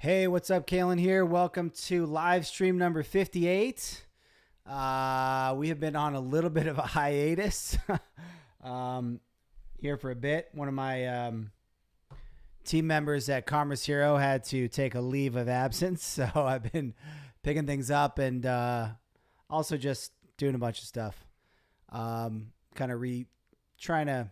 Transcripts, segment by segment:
Hey, what's up? Kalen here. Welcome to live stream number 58. We have been on a little bit of a hiatus here for a bit. One of my team members at Commerce Hero had to take a leave of absence, so I've been picking things up and also just doing a bunch of stuff. Kind of trying to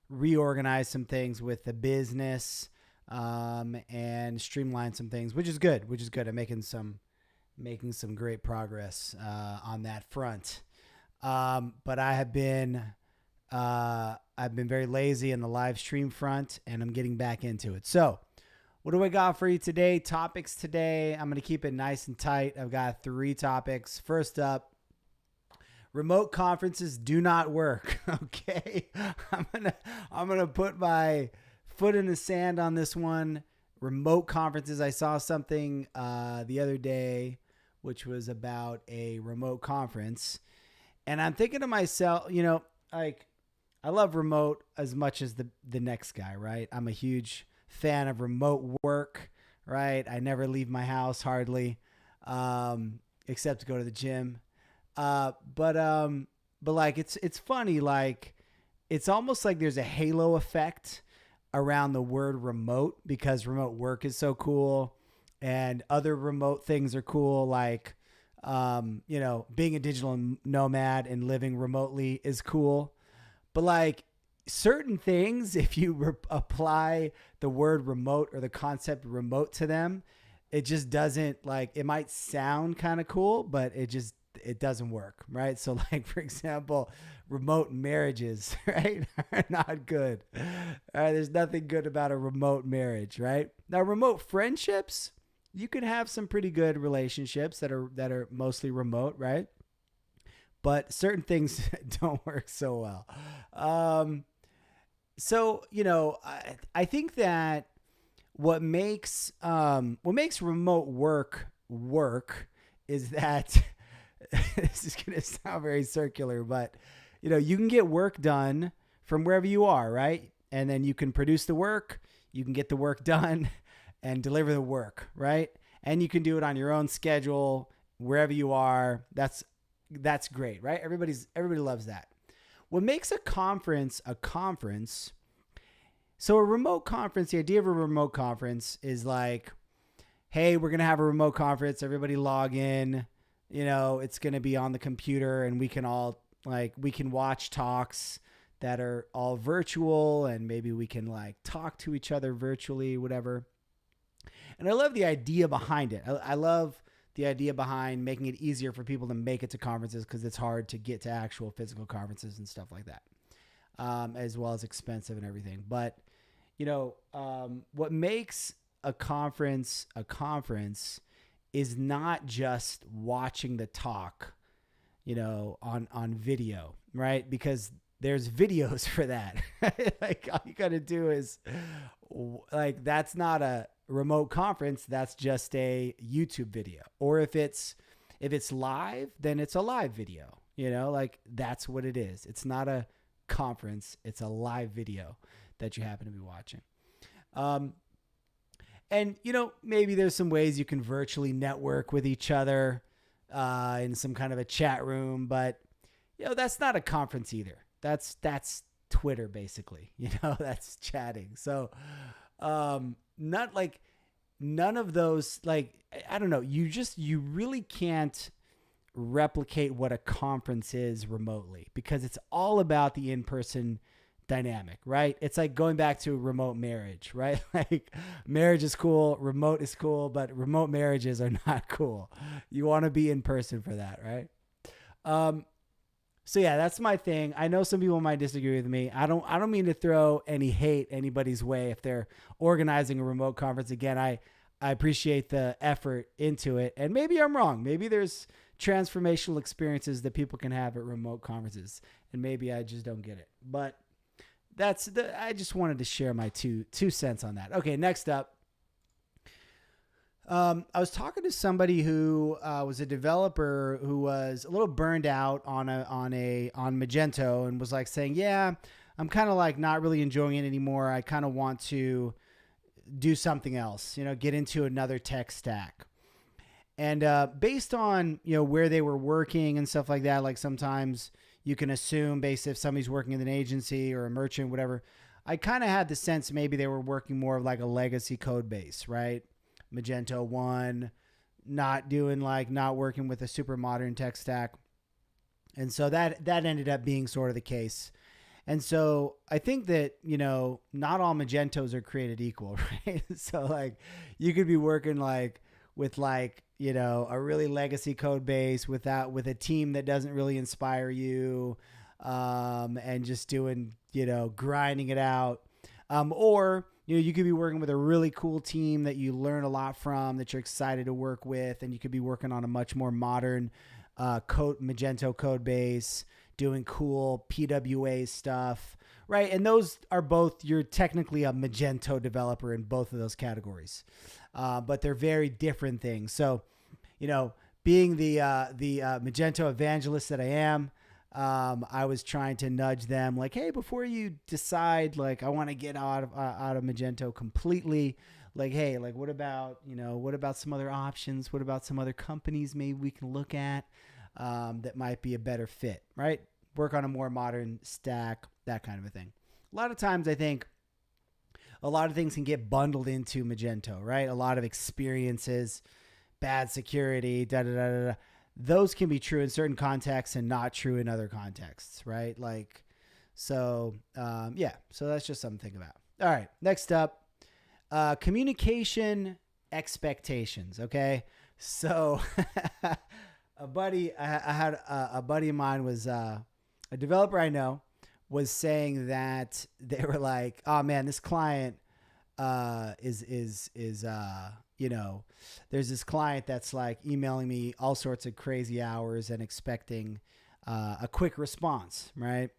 reorganize some things with the business. And streamline some things, which is good. I'm making some great progress on that front. But I've been very lazy in the live stream front, and I'm getting back into it. So, what do I got for you today? Topics today. I'm gonna keep it nice and tight. I've got 3 topics. First up, remote conferences do not work. Okay, I'm gonna put my foot in the sand on this one. Remote conferences. I saw something the other day, which was about a remote conference. And I'm thinking to myself, I love remote as much as the next guy, right? I'm a huge fan of remote work, right? I never leave my house hardly, except to go to the gym. But like, it's funny. Like, it's almost like there's a halo effect around the word remote because remote work is so cool and other remote things are cool. Like, being a digital nomad and living remotely is cool. But like certain things, if you apply the word remote or the concept remote to them, it just doesn't, like, it might sound kind of cool, but it doesn't work, right? So like, for example, remote marriages, right, are not good. All right, there's nothing good about a remote marriage, right? Now, remote friendships, you can have some pretty good relationships that are mostly remote, right? But certain things don't work so well. I think that what makes remote work is that this is going to sound very circular, but you can get work done from wherever you are, right? And then you can produce the work, you can get the work done and deliver the work, right? And you can do it on your own schedule, wherever you are. That's great, right? Everybody loves that. What makes a conference, so a remote conference, the idea of a remote conference is like, hey, we're going to have a remote conference, everybody log in, it's going to be on the computer and we can watch talks that are all virtual and maybe we can like talk to each other virtually, whatever. And I love the idea behind it. I love the idea behind making it easier for people to make it to conferences because it's hard to get to actual physical conferences and stuff like that, as well as expensive and everything. But, what makes a conference is not just watching the talk, on video, right? Because there's videos for that. Like, all you got to do is, like, that's not a remote conference. That's just a YouTube video. Or if it's live, then it's a live video, like that's what it is. It's not a conference. It's a live video that you happen to be watching. And, maybe there's some ways you can virtually network with each other in some kind of a chat room, but, that's not a conference either. That's Twitter, basically, that's chatting. So not like none of those, like, I don't know, you really can't replicate what a conference is remotely because it's all about the in-person dynamic, right? It's like going back to remote marriage, right? Like, marriage is cool, remote is cool, but remote marriages are not cool. You want to be in person for that, right? So yeah, that's my thing. I know some people might disagree with me. I don't mean to throw any hate anybody's way if they're organizing a remote conference. Again, I appreciate the effort into it, and maybe I'm wrong. Maybe there's transformational experiences that people can have at remote conferences, and maybe I just don't get it. But I just wanted to share my two cents on that. Okay, next up. I was talking to somebody who was a developer who was a little burned out on Magento and was like saying, yeah, I'm kind of like not really enjoying it anymore. I kind of want to do something else, get into another tech stack. And based on, where they were working and stuff like that, like sometimes you can assume based if somebody's working in an agency or a merchant, whatever, I kind of had the sense maybe they were working more of like a legacy code base, right? Magento 1, not working with a super modern tech stack. And so that ended up being sort of the case. And so I think that, not all Magentos are created equal, right? So like you could be working like with like, a really legacy code base with a team that doesn't really inspire you, and just doing, grinding it out. Or, you could be working with a really cool team that you learn a lot from, that you're excited to work with. And you could be working on a much more modern Magento code base, doing cool PWA stuff, right? And those are both, you're technically a Magento developer in both of those categories, but they're very different things. So, being the Magento evangelist that I am, I was trying to nudge them like, hey, before you decide, like, I want to get out of Magento completely, like, hey, like, what about some other options? What about some other companies maybe we can look at that might be a better fit, right? Work on a more modern stack, that kind of a thing. A lot of times I think a lot of things can get bundled into Magento, right? A lot of experiences, bad security, those can be true in certain contexts and not true in other contexts, right? Like, so that's just something to think about. All right, next up, communication expectations. Okay, so a buddy of mine was a developer I know was saying that they were like, oh man, this client is there's this client that's like emailing me all sorts of crazy hours and expecting a quick response, right?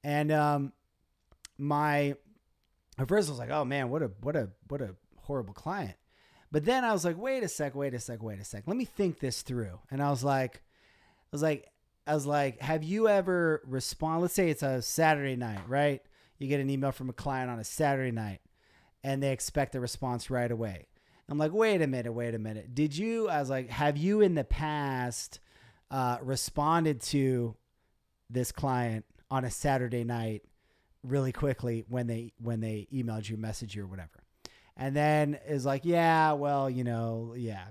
And my at first I was like, oh man, what a horrible client. But then I was like, wait a sec. Let me think this through. And I was like, have you ever respond? Let's say it's a Saturday night, right? You get an email from a client on a Saturday night and they expect a response right away. I'm like, wait a minute. I was like, have you in the past responded to this client on a Saturday night really quickly when they emailed you, messaged you or whatever? And then is like, yeah, well,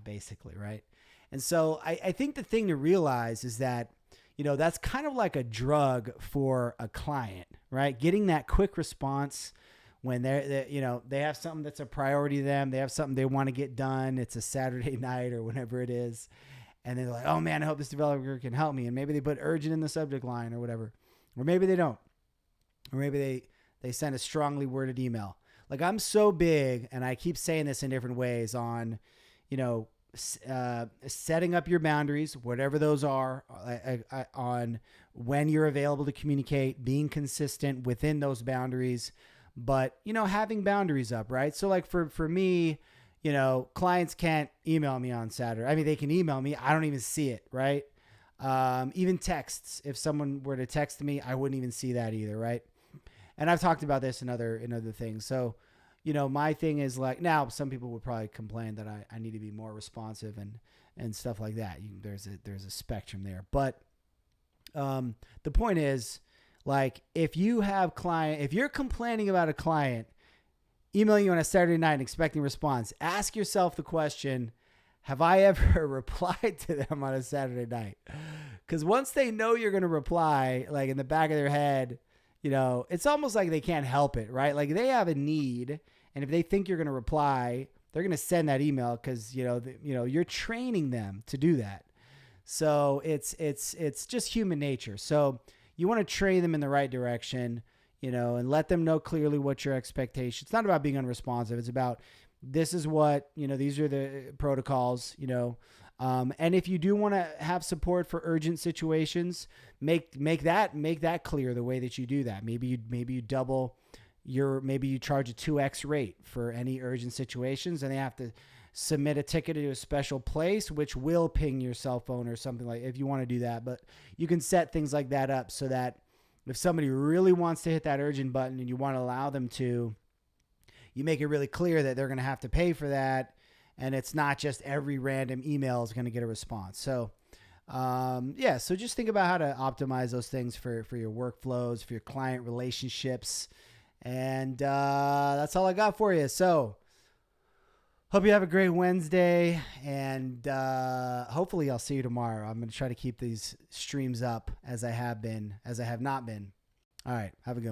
basically, right? And so I think the thing to realize is that, that's kind of like a drug for a client, right? Getting that quick response when they have something that's a priority to them. They have something they want to get done. It's a Saturday night or whenever it is. And they're like, oh man, I hope this developer can help me. And maybe they put urgent in the subject line or whatever. Or maybe they don't. Or maybe they send a strongly worded email. Like I'm so big, and I keep saying this in different ways on, setting up your boundaries, whatever those are, on when you're available to communicate, being consistent within those boundaries, but, having boundaries up, right? So like for me, clients can't email me on Saturday. I mean, they can email me. I don't even see it, right? Even texts. If someone were to text me, I wouldn't even see that either, right? And I've talked about this in other things. So, my thing is like, now some people would probably complain that I need to be more responsive and stuff like that. There's a spectrum there. But the point is, like, if you're complaining about a client emailing you on a Saturday night and expecting a response, ask yourself the question, have I ever replied to them on a Saturday night? Because once they know you're going to reply, like in the back of their head, it's almost like they can't help it, right? Like they have a need, and if they think you're going to reply, they're going to send that email because, you're training them to do that. So it's just human nature. So you want to train them in the right direction, and let them know clearly what your expectations. It's not about being unresponsive. It's about, this is what, these are the protocols, and if you do want to have support for urgent situations, make that clear the way that you do that. Maybe you double maybe you charge a 2x rate for any urgent situations, and they have to submit a ticket to a special place, which will ping your cell phone or something like, if you want to do that. But you can set things like that up so that if somebody really wants to hit that urgent button and you want to allow them to, you make it really clear that they're going to have to pay for that. And it's not just every random email is going to get a response. So, yeah, so just think about how to optimize those things for your workflows, for your client relationships. And that's all I got for you. So hope you have a great Wednesday, and hopefully I'll see you tomorrow. I'm going to try to keep these streams up as I have not been. All right, have a good one.